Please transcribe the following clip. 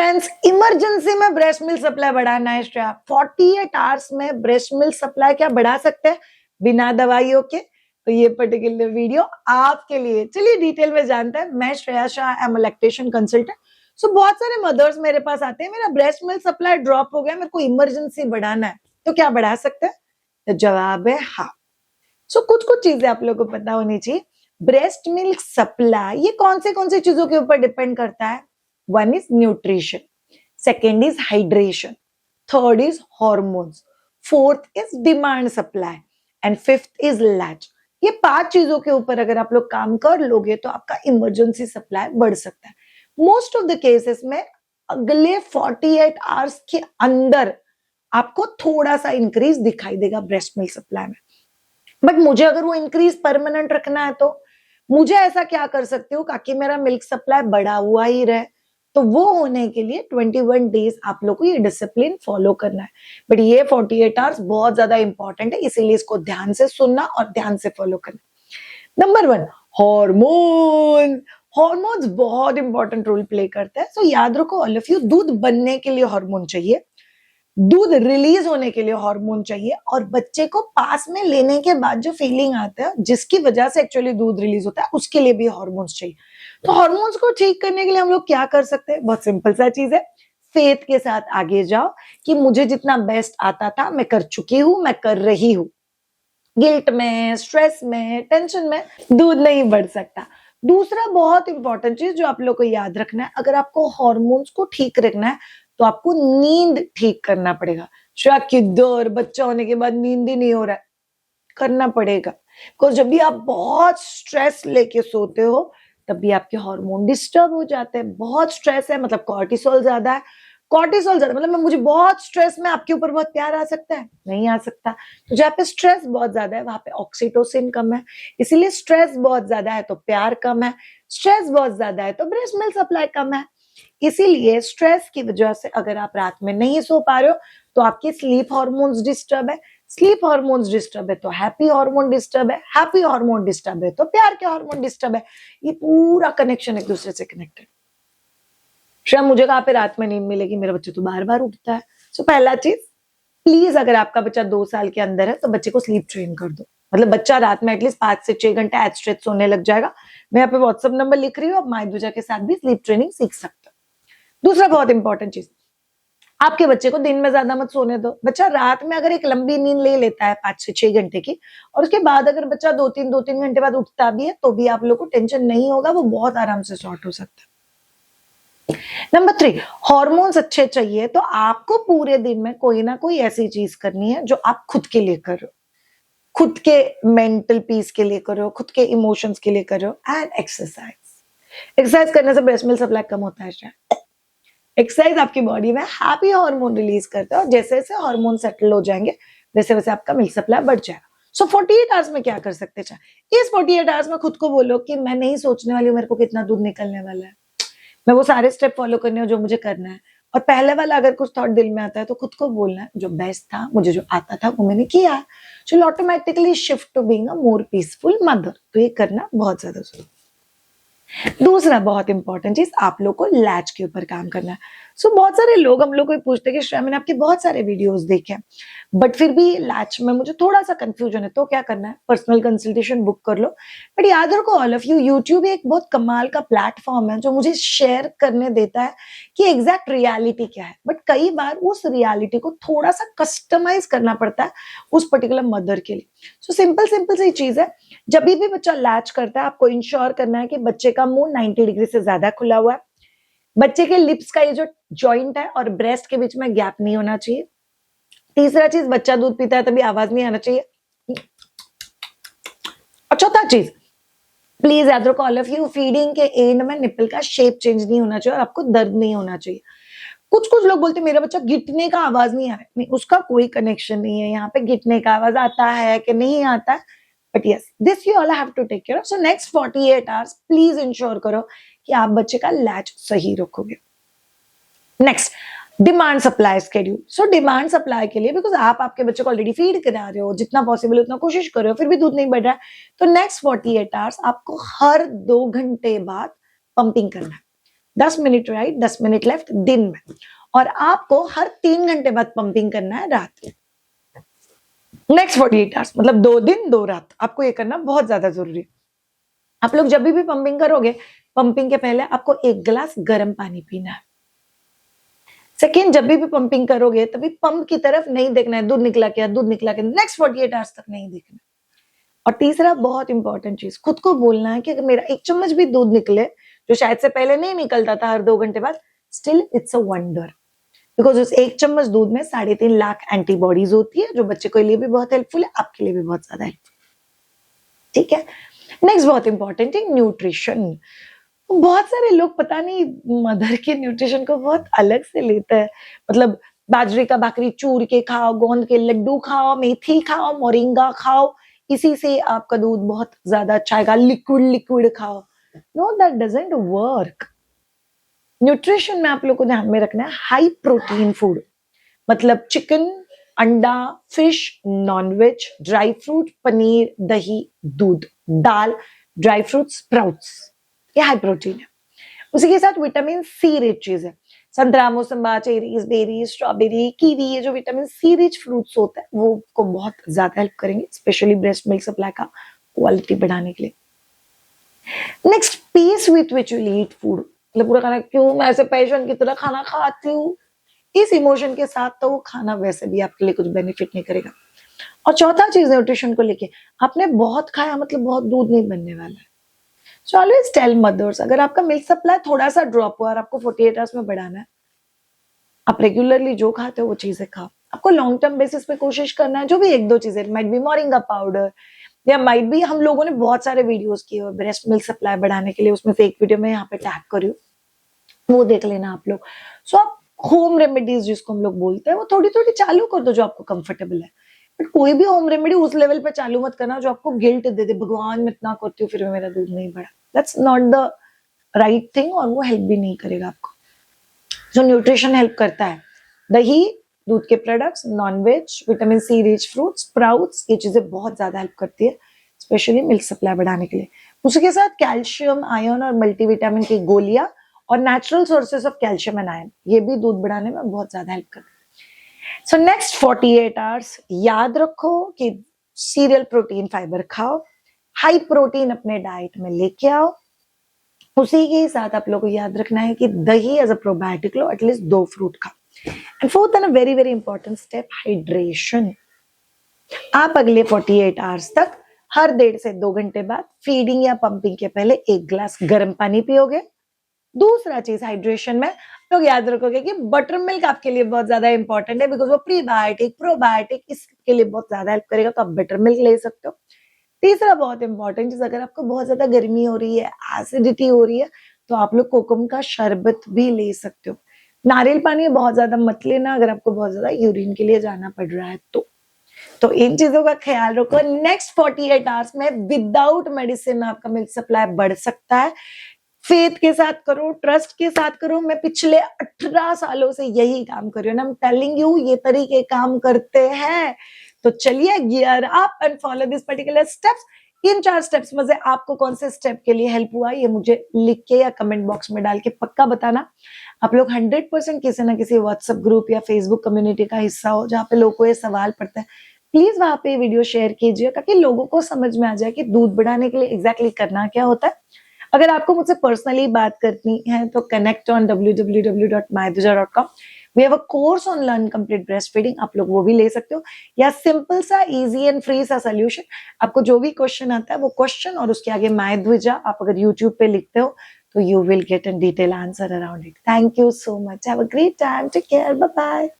Friends, emergency में breast milk supply बढ़ाना है श्रेया। 48 आवर्स में ब्रेस्ट मिल्क सप्लाई क्या बढ़ा सकते हैं बिना दवाइयों के? तो ये पर्टिकुलर वीडियो आपके लिए। चलिए डिटेल में जानते हैं। मैं Shreya Shah, am lactation consultant. So बहुत सारे मदर्स मेरे पास आते हैं, मेरा ब्रेस्ट मिल्क सप्लाई ड्रॉप हो गया, मेरे को इमरजेंसी बढ़ाना है, तो क्या बढ़ा सकते हैं? तो जवाब है हाँ। सो कुछ कुछ चीजें आप लोगों को पता होनी चाहिए। ब्रेस्ट मिल्क सप्लाई ये कौन सी चीजों के ऊपर डिपेंड करता है? One is nutrition, second is hydration, third is hormones, fourth is demand supply and fifth is latch. ये 5 चीजों के ऊपर अगर आप लोग काम कर लोगे तो आपका इमरजेंसी सप्लाई बढ़ सकता है। मोस्ट ऑफ द केसेस में अगले 48 आवर्स के अंदर आपको थोड़ा सा इंक्रीज दिखाई देगा ब्रेस्ट मिल्क सप्लाई में। बट मुझे अगर वो इंक्रीज परमानेंट रखना है तो मुझे ऐसा क्या कर सकती हूँ ताकि मेरा मिल्क सप्लाई बढ़ा हुआ ही रहे? तो वो होने के लिए 21 डेज आप लोग को ये डिसिप्लिन फॉलो करना है। बट ये 48 आवर्स बहुत ज्यादा इंपॉर्टेंट है, इसीलिए इसको ध्यान से सुनना और ध्यान से फॉलो करना। Number 1, hormone. हॉर्मोन्स बहुत इंपॉर्टेंट रोल प्ले करते हैं। सो याद रखो ऑल ऑफ यू, दूध बनने के लिए हार्मोन चाहिए, दूध रिलीज होने के लिए हार्मोन चाहिए, और बच्चे को पास में लेने के बाद जो फीलिंग आता है जिसकी वजह से एक्चुअली दूध रिलीज होता है उसके लिए भी हार्मोन्स चाहिए। तो हार्मोन्स को ठीक करने के लिए हम लोग क्या कर सकते हैं? बहुत सिंपल सा चीज है, फेथ के साथ आगे जाओ कि मुझे जितना बेस्ट आता था मैं कर चुकी हूं, मैं कर रही हूं। गिल्ट में, स्ट्रेस में, टेंशन में दूध नहीं बढ़ सकता। दूसरा बहुत इंपॉर्टेंट चीज जो आप लोग को याद रखना है, अगर आपको हार्मोन्स को ठीक रखना है तो आपको नींद ठीक करना पड़ेगा। शायद किधर बच्चा होने के बाद नींद ही नहीं हो रहा है, करना पड़ेगा। बिकॉज जब भी आप बहुत स्ट्रेस लेके सोते हो तब भी आपके हार्मोन डिस्टर्ब हो जाते हैं। बहुत स्ट्रेस है मतलब कॉर्टिसोल ज्यादा है, कॉर्टिसोल ज्यादा मतलब मुझे बहुत स्ट्रेस में आपके ऊपर बहुत प्यार आ सकता है? नहीं आ सकता। तो जहाँ पे स्ट्रेस बहुत ज्यादा है वहां पे ऑक्सीटोसिन कम है, इसीलिए स्ट्रेस बहुत ज्यादा है तो प्यार कम है, स्ट्रेस बहुत ज्यादा है तो ब्रेस्ट मिल्क सप्लाई कम है। इसीलिए स्ट्रेस की वजह से अगर आप रात में नहीं सो पा रहे हो तो आपकी स्लीप हार्मोन्स डिस्टर्ब है, स्लीप हार्मोन्स डिस्टर्ब है तो हैप्पी हार्मोन डिस्टर्ब है, हैप्पी हार्मोन डिस्टर्ब है तो प्यार के हार्मोन डिस्टर्ब है। ये पूरा कनेक्शन एक दूसरे से कनेक्टेड। शायद मुझे कहाँ पे रात में नींद मिलेगी, मेरा बच्चा तो बार बार उठता है। सो पहला चीज, प्लीज अगर आपका बच्चा 2 साल के अंदर है तो बच्चे को स्लीप ट्रेन कर दो। मतलब बच्चा रात में एटलीस्ट 5 से 6 घंटे एज स्ट्रेच सोने लग जाएगा। मैं यहाँ पे व्हाट्सएप नंबर लिख रही हूँ, आप माई दूजा के साथ भी स्लीप ट्रेनिंग सीख सकते हो। दूसरा बहुत इंपॉर्टेंट चीज, आपके बच्चे को दिन में ज्यादा मत सोने दो। बच्चा रात में अगर एक लंबी नींद ले लेता है 5 से 6 घंटे की, और उसके बाद अगर बच्चा 2-3 घंटे बाद उठता भी है तो भी आप लोग को टेंशन नहीं होगा, वो बहुत आराम से सॉर्ट हो सकता है। नंबर 3, हार्मोन्स अच्छे चाहिए तो आपको पूरे दिन में कोई ना कोई ऐसी चीज करनी है जो आप खुद के लिए कर रहे हो, खुद के मेंटल पीस के लिए कर रहे हो, खुद के इमोशंस के लिए कर रहे हो। एंड एक्सरसाइज करने से ब्रेस्ट मिल्क सप्लाई कम होता है। एक्सरसाइज आपकी बॉडी में हैप्पी हार्मोन रिलीज करता है और जैसे जैसे हार्मोन सेटल हो जाएंगे वैसे वैसे आपका मिल्क सप्लाई बढ़ जाएगा। सो 48 आवर्स में क्या कर सकते हैं? इस 48 आवर्स में खुद को बोलो कि मैं नहीं सोचने वाली हूँ मेरे को कितना दूध निकलने वाला है, मैं वो सारे स्टेप फॉलो करने हो जो मुझे करना है। और पहले वाला अगर कुछ थॉट दिल में आता है तो खुद को बोलना है जो बेस्ट था, मुझे जो आता था वो मैंने किया, so automatically shift to being a more peaceful mother. तो ये करना बहुत ज्यादा जरूरी। दूसरा बहुत इंपॉर्टेंट चीज, आप लोग को लैच के ऊपर काम करना है। सो बहुत सारे लोग हम लोग को पूछते हैं कि श्रेया मैंने आपके बहुत सारे वीडियोस देखे हैं बट फिर भी लैच में मुझे थोड़ा सा कंफ्यूजन है, तो क्या करना है? पर्सनल कंसल्टेशन बुक कर लो। बट याद रखो ऑल ऑफ यू, यूट्यूब एक बहुत कमाल का प्लेटफॉर्म है जो मुझे शेयर करने देता है कि एग्जैक्ट रियलिटी क्या है, बट कई बार उस रियलिटी को थोड़ा सा कस्टमाइज करना पड़ता है उस पर्टिकुलर मदर के लिए। सो सिंपल सी चीज है, जब भी बच्चा लैच करता है आपको इंश्योर करना है कि बच्चे का मुंह 90 डिग्री से ज्यादा खुला हुआ है, बच्चे के लिप्स का ये जो जॉइंट है और ब्रेस्ट के बीच में गैप नहीं होना चाहिए। तीसरा चीज, बच्चा दूध पीता है तभी आवाज नहीं आना चाहिए। और चौथा चीज, प्लीज याद रखो ऑल ऑफ यू, फीडिंग के एंड में निपल का शेप चेंज नहीं होना चाहिए और आपको दर्द नहीं होना चाहिए। कुछ लोग बोलते हैं मेरा बच्चा गिटने का आवाज नहीं आ रहा है, नहीं उसका कोई कनेक्शन नहीं है यहाँ पे, गिटने का आवाज आता है कि नहीं आता है। But yes, this you all have to take care of. So next 48 hours please ensure करो कि आप बच्चे का लैच सही रखोगे। Next, demand supply schedule. So demand supply के लिए, बिकॉज आप आपके बच्चे को ऑलरेडी फीड करा रहे हो, जितना पॉसिबल उतना कोशिश कर रहे हो, फिर भी दूध नहीं बढ़ रहा है, तो नेक्स्ट 48 आवर्स आपको हर 2 घंटे बाद पंपिंग करना है। 10 मिनट राइट, 10 मिनट लेफ्ट दिन में, और आपको हर 3 घंटे बाद पंपिंग करना है रात में। नेक्स्ट 48 आवर्स मतलब 2 दिन 2 रात, आपको ये करना बहुत ज्यादा जरूरी है। आप लोग जब भी पंपिंग करोगे, पंपिंग के पहले आपको 1 गिलास गर्म पानी पीना है। सेकेंड, जब भी पंपिंग करोगे तभी पंप की तरफ नहीं देखना है, दूध निकला क्या, दूध निकला क्या, नेक्स्ट 48 आवर्स तक नहीं देखना। और तीसरा बहुत इंपॉर्टेंट चीज, खुद को बोलना है कि अगर मेरा 1 चम्मच भी दूध निकले, जो शायद से पहले नहीं निकलता था हर 2 घंटे बाद, still it's a wonder, because उस 1 चम्मच दूध में 3.5 लाख एंटीबॉडीज होती है, जो बच्चे के लिए भी बहुत हेल्पफुल है, आपके लिए भी बहुत ज्यादा हेल्पफुल। ठीक है, नेक्स्ट बहुत इंपॉर्टेंट है न्यूट्रिशन। बहुत सारे लोग पता नहीं मदर के न्यूट्रिशन को बहुत अलग से लेते हैं, मतलब बाजरे का भाकरी चूर के खाओ, गोंद के लड्डू खाओ, मेथी खाओ, मोरिंगा खाओ, इसी से आपका दूध बहुत ज्यादा अच्छा आएगा, लिक्विड लिक्विड खाओ। No, that doesn't work. Nutrition में आप लोग को ध्यान में रखना है हाई प्रोटीन फूड, मतलब चिकन, अंडा, fish, non veg, dry fruit, paneer, दही, दूध, दाल, ड्राई फ्रूट, स्प्राउट्स, ये हाई प्रोटीन है। उसी के साथ विटामिन सी रिच चीज है, संतरा, मौसम्बा, चेरीज, बेरी, स्ट्रॉबेरी, कीवी, ये जो विटामिन सी रिच फ्रूट्स होते हैं वो को बहुत ज्यादा हेल्प करेंगे, स्पेशली ब्रेस्ट मिल्क सप्लाई का क्वालिटी बढ़ाने के लिए। Next, peace with which you eat food, मतलब पूरा खाना, क्यों मैं ऐसे पैशन की तरह खाना खाती हूँ, इस इमोशन के साथ तो वो खाना वैसे भी आपके लिए कुछ बेनिफिट नहीं करेगा। और चौथा चीज न्यूट्रिशन को लेके, आपने बहुत खाया मतलब बहुत दूध नहीं बनने वाला है। सो ऑलवेज टेल मदर्स, अगर आपका मिल्क सप्लाई थोड़ा सा ड्रॉप हुआ और आपको 48 आवर्स में बढ़ाना है, आप रेगुलरली जो खाते हो वो चीजें खाओ। आपको लॉन्ग टर्म बेसिस पे कोशिश करना है, जो भी 1-2 चीजें, माइट बी मोरिंगा पाउडर, या माइट बी, हम लोगों ने बहुत सारे वीडियोस किए हुए ब्रेस्ट मिल्क सप्लाई बढ़ाने के लिए, उसमें से एक वीडियो में यहाँ पे टैग करी हूँ, वो देख लेना आप लोग। सो आप होम रेमेडीज जिसको हम लोग बोलते हैं वो थोड़ी थोड़ी चालू कर दो जो आपको कंफर्टेबल है, बट कोई भी होम रेमेडी उस लेवल पे चालू मत करना जो आपको गिल्ट दे दे, भगवान मैं इतना करती हूँ फिर भी मेरा दूध नहीं बढ़ा। That's not the right thing, और वो हेल्प भी नहीं करेगा आपको। जो न्यूट्रिशन हेल्प करता है, दही, दूध के products, non veg, vitamin C rich fruit, sprouts, ये चीजें बहुत ज्यादा हेल्प करती है, स्पेशली मिल्क सप्लाई बढ़ाने के लिए। उसके साथ कैल्शियम, आयरन और मल्टीविटामिन की गोलियां और natural sources of calcium and iron, ये भी दूध बढ़ाने में बहुत ज्यादा हेल्प करते हैं। सो नेक्स्ट 48 आवर्स याद रखो कि सीरियल, प्रोटीन, फाइबर खाओ, हाई प्रोटीन अपने डाइट में लेके आओ। उसी के साथ आप लोगों को याद रखना है कि दही एज अ प्रोबायोटिक लो, एटलीस्ट 2 फ्रूट खाओ। And fourth and a very very important step, hydration. आप अगले 48 आवर्स तक हर 1.5 से 2 घंटे बाद फीडिंग या पंपिंग के पहले 1 गिलास गर्म पानी पियोगे। दूसरा चीज हाइड्रेशन में लोग याद रखोगे कि बटर मिल्क आपके लिए बहुत ज्यादा इंपॉर्टेंट है, बिकॉज वो प्रीबायोटिक, प्रोबायोटिक, इसके लिए बहुत ज्यादा हेल्प करेगा, तो आप बटर मिल्क ले सकते हो। तीसरा बहुत इंपॉर्टेंट चीज, अगर आपको बहुत ज्यादा गर्मी हो रही है, एसिडिटी हो रही है, तो आप लोग कोकम का शरबत भी ले सकते हो। नारियल पानी बहुत ज्यादा मत लेना अगर आपको बहुत ज्यादा यूरिन के लिए जाना पड़ रहा है तो इन चीजों का ख्याल रखो। नेक्स्ट 48 आवर्स में विदाउट मेडिसिन आपका मिल्क सप्लाई बढ़ सकता है। फेथ के साथ करो, ट्रस्ट के साथ करो। मैं पिछले 18 सालों से यही काम कर रही हूँ, आई एम टेलिंग यू, ये तरीके काम करते हैं। तो चलिए gear up and follow this particular steps. In 4 steps में से आपको कौन से स्टेप के लिए हेल्प हुआ, ये मुझे लिख के या कमेंट बॉक्स में डाल के पक्का बताना। आप लोग 100% किसी ना किसी व्हाट्सएप ग्रुप या फेसबुक कम्युनिटी का हिस्सा हो जहाँ पे लोगों को ये सवाल पड़ता है, प्लीज वहां पे वीडियो शेयर कीजिए ताकि लोगों को समझ में आ जाए कि दूध बढ़ाने के लिए एग्जैक्टली करना क्या होता है। अगर आपको मुझसे पर्सनली बात करनी है तो connect on www.maidhuja.com। We have a course on learn complete breast feeding, आप लोग वो भी ले सकते हो, या सिंपल सा इजी एंड फ्री सा सोल्यूशन। आपको जो भी क्वेश्चन आता है वो क्वेश्चन और उसके आगे माइधुजा आप अगर यूट्यूब पे लिखते हो तो you will get a detailed answer around it. Thank you so much. Have a great time. Take care. Bye-bye.